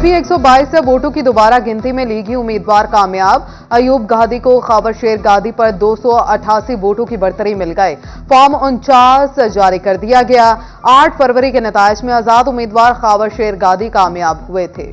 PP 122 से वोटों की दोबारा गिनती में लीगी उम्मीदवार कामयाब। अयूब गादी को खबर शेर गादी पर 288 वोटों की बढ़तरी मिल गए। फॉर्म 49 जारी कर दिया गया। 8 फरवरी के नताइज में आजाद उम्मीदवार खबर शेर गादी कामयाब हुए थे।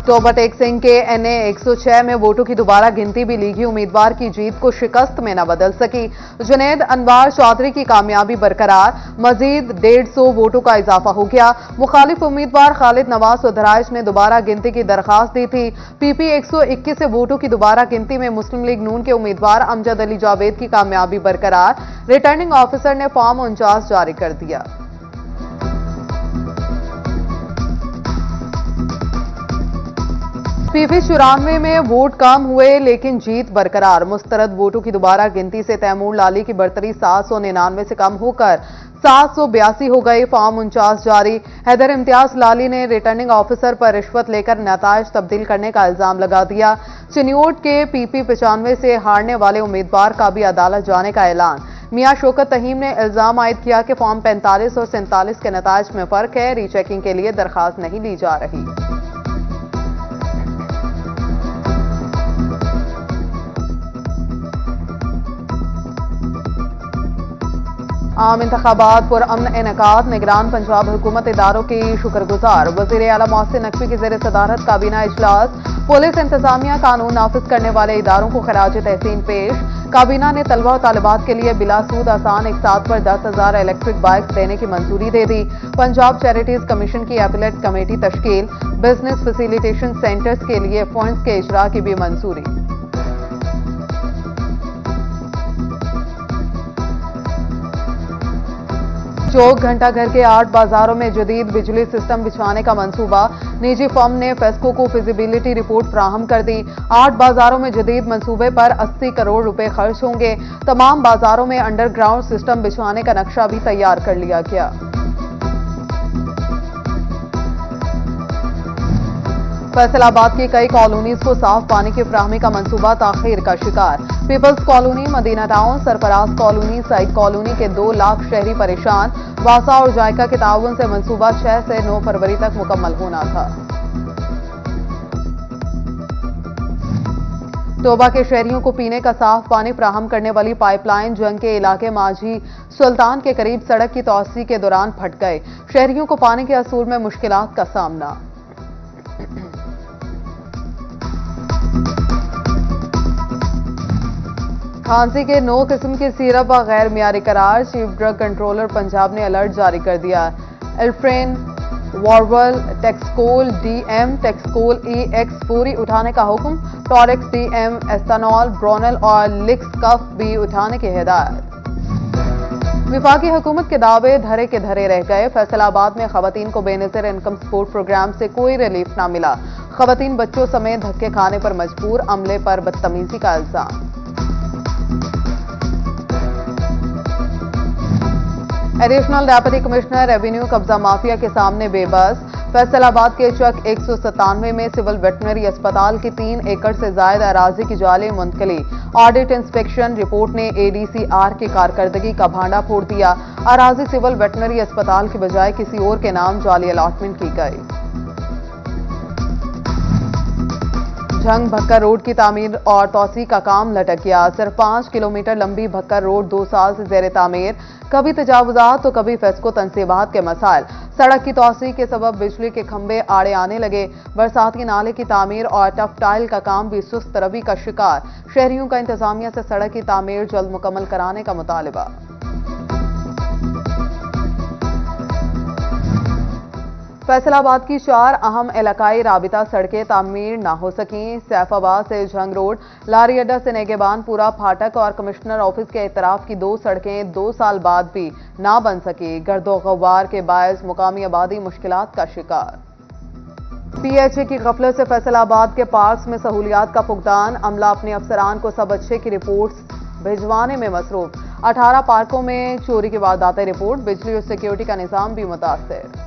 टोबा टेक सिंह के एनए 106 में वोटों की दोबारा गिनती भी लीगी उम्मीदवार की जीत को शिकस्त में न बदल सकी। जुनैद अनवार चौधरी की कामयाबी बरकरार, मजीद 150 वोटों का इजाफा हो गया। मुखालिफ उम्मीदवार खालिद नवाज सुधराइश ने दोबारा गिनती की दरखास्त दी थी। पीपी 121 से वोटों की दोबारा गिनती में मुस्लिम लीग नून के उम्मीदवार अमजद अली जावेद की कामयाबी बरकरार। रिटर्निंग ऑफिसर ने फॉर्म 49 जारी कर दिया। पीपी 94 में वोट कम हुए लेकिन जीत बरकरार। मुस्तरद वोटों की दोबारा गिनती से तैमूर लाली की बढ़तरी 799 से कम होकर 782 हो गई। फॉर्म 49 जारी। हैदर इम्तियाज लाली ने रिटर्निंग ऑफिसर पर रिश्वत लेकर नताइज तब्दील करने का इल्जाम लगा दिया। चिन्योट के पीपी 95 से हारने वाले उम्मीदवार का भी अदालत जाने का ऐलान। मियां शौकत तहीम ने इल्जाम आयद किया कि फॉर्म 45 और 47 के नताइज में फर्क है। रीचेकिंग के लिए दरखास्त नहीं ली जा रही। आम इंतखाबात पुरअमन इनेकाद, निगरान पंजाब हुकूमत इदारों की शुक्रगुजार। वज़ीर आला मोहसिन नकवी की ज़ेर सदारत काबीना इजलास। पुलिस इंतजामिया कानून नाफिज करने वाले इदारों को खराज तहसीन पेश। काबीना ने तलबा और तालिबात के लिए बिलासूद आसान एक साथ पर 10,000 इलेक्ट्रिक बाइक्स देने की मंजूरी दे दी। पंजाब चैरिटीज कमीशन की एपलेट कमेटी तश्कील। बिजनेस फैसिलिटेशन सेंटर्स के लिए फंड्स के इजरा की भी मंजूरी। चौक घंटा घर के 8 बाजारों में जदीद बिजली सिस्टम बिछाने का मंसूबा। निजी फर्म ने फेस्को को फिजिबिलिटी रिपोर्ट फ्राहम कर दी। 8 बाजारों में जदीद मंसूबे पर 80 करोड़ रुपए खर्च होंगे। तमाम बाजारों में अंडरग्राउंड सिस्टम बिछाने का नक्शा भी तैयार कर लिया गया। फैसलाबाद की कई कॉलोनीज को साफ पानी की फ्राहमी का मंसूबा ताखीर का शिकार। People's colony, Madina town, Sarfaraz colony, Saeed colony के 2 लाख शहरी परेशान। वासा और जायका के ताउन से मंसूबा 6 से 9 फरवरी तक मुकम्मल होना था। तोबा के शहरियों को पीने का साफ पानी फ्राहम करने वाली पाइपलाइन जंग के इलाके माझी सुल्तान के करीब सड़क की तोसी के दौरान फट गए। शहरियों को पानी के असूल में मुश्किलात का सामना। खांसी के 9 किस्म की सिरप गैर मियारी करार। चीफ ड्रग कंट्रोलर पंजाब ने अलर्ट जारी कर दिया। एल्फ्रेन, वॉर्वल, टेक्सकोल डीएम, टेक्सकोल EX पूरी उठाने का हुक्म। टॉरेक्स डीएम, एस्टानॉल, ब्रोनल और लिक्स कफ भी उठाने की हिदायत। विफाकी हुकूमत के दावे धरे के धरे रह गए। फैसलाबाद में खवातीन को बेनज़ीर इनकम सपोर्ट प्रोग्राम से कोई रिलीफ न मिला। खवातीन बच्चों समेत धक्के खाने पर मजबूर। अमले पर बदतमीजी का इल्जाम। एडिशनल डेप्यूटी कमिश्नर रेवेन्यू कब्जा माफिया के सामने बेबस। फैसलाबाद के चक 197 में सिविल वेटनरी अस्पताल की 3 एकड़ से ज्यादा अराजी की जाली मुंतकली। ऑडिट इंस्पेक्शन रिपोर्ट ने ADCR की कारकर्दगी का भांडा फोड़ दिया। अराजी सिविल वेटनरी अस्पताल की बजाय किसी और के नाम जाली अलॉटमेंट की गई। झंग भक्कर रोड की तामीर और तोसी का काम लटक गया। सिर्फ 5 किलोमीटर लंबी भक्कर रोड 2 साल से जेर तामीर। कभी तजावुजात तो कभी फेस्को तनसीबात के मसाइल। सड़क की तोसी के सबब बिजली के खंभे आड़े आने लगे। बरसाती नाले की तामीर और टफ टाइल का काम भी सुस्त रवि का शिकार। शहरियों का इंतजामिया से सड़क की तामीर जल्द मुकम्मल कराने का मुतालबा। फैसलाबाद की 4 अहम इलाकाई राबिता सड़कें तामीर ना हो सकीं। सैफाबाद से झंग रोड, लारी अड्डा से नेगेबानपुरा फाटक और कमिश्नर ऑफिस के इतराफ की 2 सड़कें 2 साल बाद भी ना बन सकी। गर्दो गवार के बायस मुकामी आबादी मुश्किलात का शिकार। PHA की गफलत से फैसलाबाद के पार्क्स में सहूलियात का फुकदान। अमला अपने अफसरान को सब अच्छे की रिपोर्ट्स भिजवाने में मसरूफ। 18 पार्कों में चोरी की वारदातें रिपोर्ट। बिजली और सिक्योरिटी का निजाम भी मुतासर।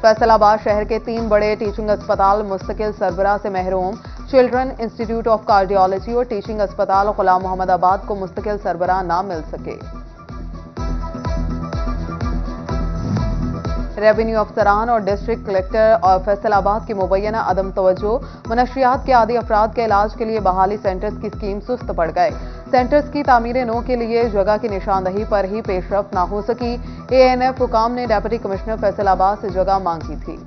फैसलाबाद शहर के 3 बड़े टीचिंग अस्पताल मुस्तकिल सरबराह से महरूम। चिल्ड्रन इंस्टीट्यूट ऑफ कार्डियोलॉजी और टीचिंग अस्पताल गुलाम मोहम्मदाबाद को मुस्तकिल सरबराह न मिल सके। रेवेन्यू अफसरान और डिस्ट्रिक्ट कलेक्टर और फैसलाबाद की मुबैना अदम तवज्जो, मनशियात के आदी अफराद के इलाज के लिए बहाली सेंटर्स की स्कीम सुस्त पड़ गए। सेंटर्स की तामीर नो के लिए जगह की निशानदही पर ही पेशरफ न हो सकी। ANF हुकाम ने डेप्यूटी कमिश्नर फैसलाबाद से जगह मांगी थी।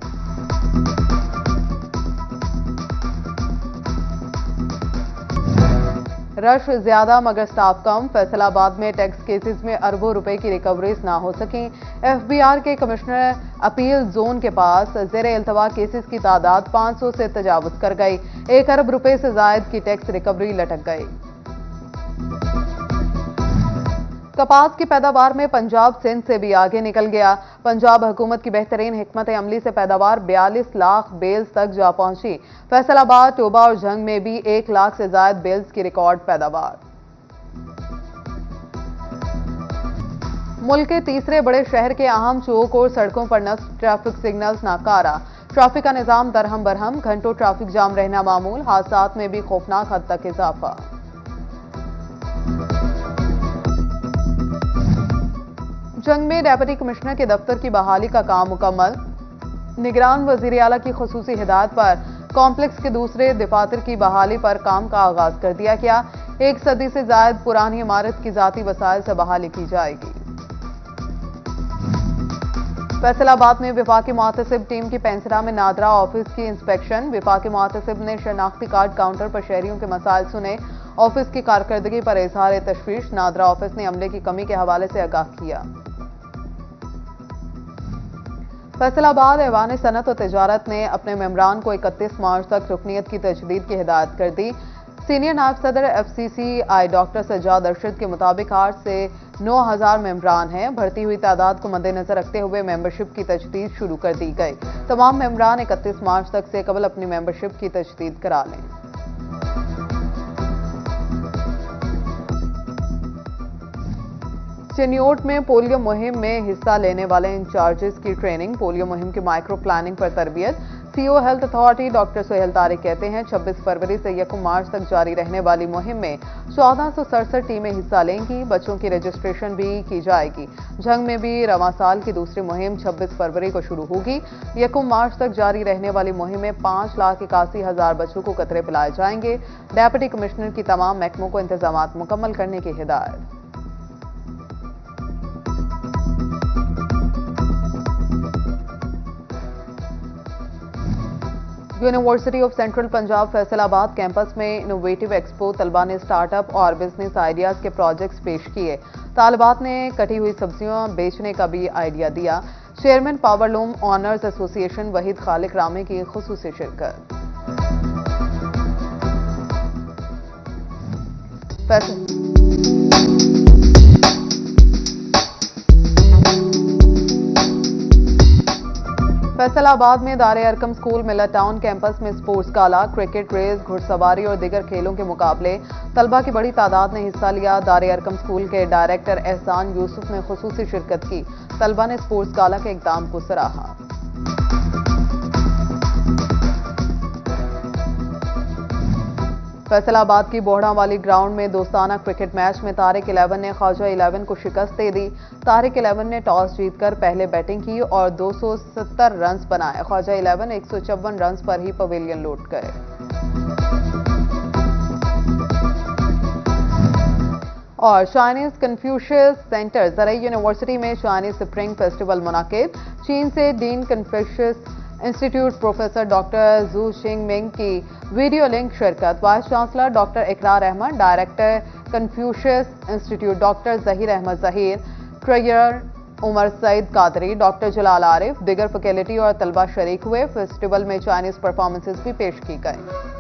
रश ज्यादा मगर स्टाफ कम, फैसलाबाद में टैक्स केसेस में अरबों रुपए की रिकवरीज ना हो सकी। FBR के कमिश्नर अपील जोन के पास जेर इल्तवा केसेस की तादाद 500 से तजावुज कर गई। 1 अरब रुपए से जायद की टैक्स रिकवरी लटक गई। कपास की पैदावार में पंजाब सिंध से भी आगे निकल गया। पंजाब हुकूमत की बेहतरीन हिकमत अमली से पैदावार 42 लाख बेल्स तक जा पहुंची। फैसलाबाद, टोबा और जंग में भी 1 लाख से ज्यादा बेल्स की रिकॉर्ड पैदावार। मुल्क के तीसरे बड़े शहर के अहम चौक और सड़कों पर नस्ब ट्रैफिक सिग्नल्स नाकारा। ट्रैफिक का निजाम दरहम बरहम, घंटों ट्रैफिक जाम रहना मामूल। हादसात में भी खौफनाक हद तक इजाफा। जंग में डेप्यूटी कमिश्नर के दफ्तर की बहाली का काम मुकम्मल। निगरान वजीर आला की खुसूसी हिदायत पर कॉम्प्लेक्स के दूसरे दफातर की बहाली पर काम का आगाज कर दिया गया। 1 सदी से जायद पुरानी इमारत की जाती वसाइल से बहाली की जाएगी। फैसलाबाद में विफाकी मुहतसिब टीम की पेंसरा में नादरा ऑफिस की इंस्पेक्शन। विफाकी मुहतसिब ने शनाख्ती कार्ड काउंटर पर शहरियों के मसाइल सुने। ऑफिस की कारकर्दगी पर इजहार तशवीश। नादरा ऑफिस ने अमले की कमी के हवाले से आगाह किया। फैसलाबाद ऐवान सनत और तिजारत ने अपने मेंबरान को 31 मार्च तक रुकनीत की तजदीद की हिदायत कर दी। सीनियर नायब सदर FCCI डॉक्टर सज्जाद अरशद के मुताबिक 8 से 9000 मेंबरान हैं। बढ़ती हुई तादाद को मद्देनजर रखते हुए मेंबरशिप की तजदीद शुरू कर दी गई। तमाम मेंबरान 31 मार्च तक से कबल अपनी मेंबरशिप की तजदीद करा लें। चिन्योट में पोलियो मुहिम में हिस्सा लेने वाले इंचार्जेस की ट्रेनिंग। पोलियो मुहिम की माइक्रो प्लानिंग पर तरबियत। CO health authority doctor Suhail Tariq कहते हैं 26 फरवरी से 1 मार्च तक जारी रहने वाली मुहिम में 1467 टीमें हिस्सा लेंगी। बच्चों की रजिस्ट्रेशन भी की जाएगी। जंग में भी रवां साल की दूसरी मुहिम 26 फरवरी को शुरू होगी। 1 मार्च तक जारी रहने वाली मुहिम में 5,81,000 बच्चों को कतरे पिलाए जाएंगे। डेप्यूटी कमिश्नर की तमाम महकमों को इंतजामात मुकम्मल करने की हिदायत। University of central Punjab Faisalabad campus में इनोवेटिव एक्सपो तलबा ने स्टार्टअप और बिजनेस आइडियाज के प्रोजेक्ट्स पेश किए। तालिबात ने कटी हुई सब्जियां बेचने का भी आइडिया दिया। Chairman powerloom owners association Waheed Khaliq Rame की खुसूसी शिरकत। फैसलाबाद में Dare Arqam school Millat town campus में स्पोर्ट्स गाला, क्रिकेट, रेस, घुड़सवारी और दीगर खेलों के मुकाबले। तलबा की बड़ी तादाद ने हिस्सा लिया। दारे अरकम स्कूल के डायरेक्टर एहसान यूसुफ ने खुसूसी शिरकत की। तलबा ने स्पोर्ट्स गाला के इक़दाम को सराहा। फैसलाबाद की बोहड़ा वाली ग्राउंड में दोस्ताना क्रिकेट मैच में तारिक 11 ने ख्वाजा 11 को शिकस्त दे दी। तारिक 11 ने टॉस जीतकर पहले बैटिंग की और 270 रन बनाए। ख्वाजा 11 154 रन पर ही पवेलियन लौट गए। और चाइनीज कन्फ्यूशियस सेंटर ज़रई यूनिवर्सिटी में चाइनीज स्प्रिंग फेस्टिवल मुनाकिद। चीन से dean Confucius institute professor doctor Xu Xing Ming की वीडियो लिंक शिरकत। Vice chancellor doctor Iqrar Ahmad, director Confucius institute doctor Zaheer Ahmad Zaheer, treasurer Umar Saeed Qadri, doctor Jalal Arif, दिगर फैकल्टी और तलबा शरीक हुए। फेस्टिवल में चाइनीज परफॉर्मेंसेस भी पेश की गई।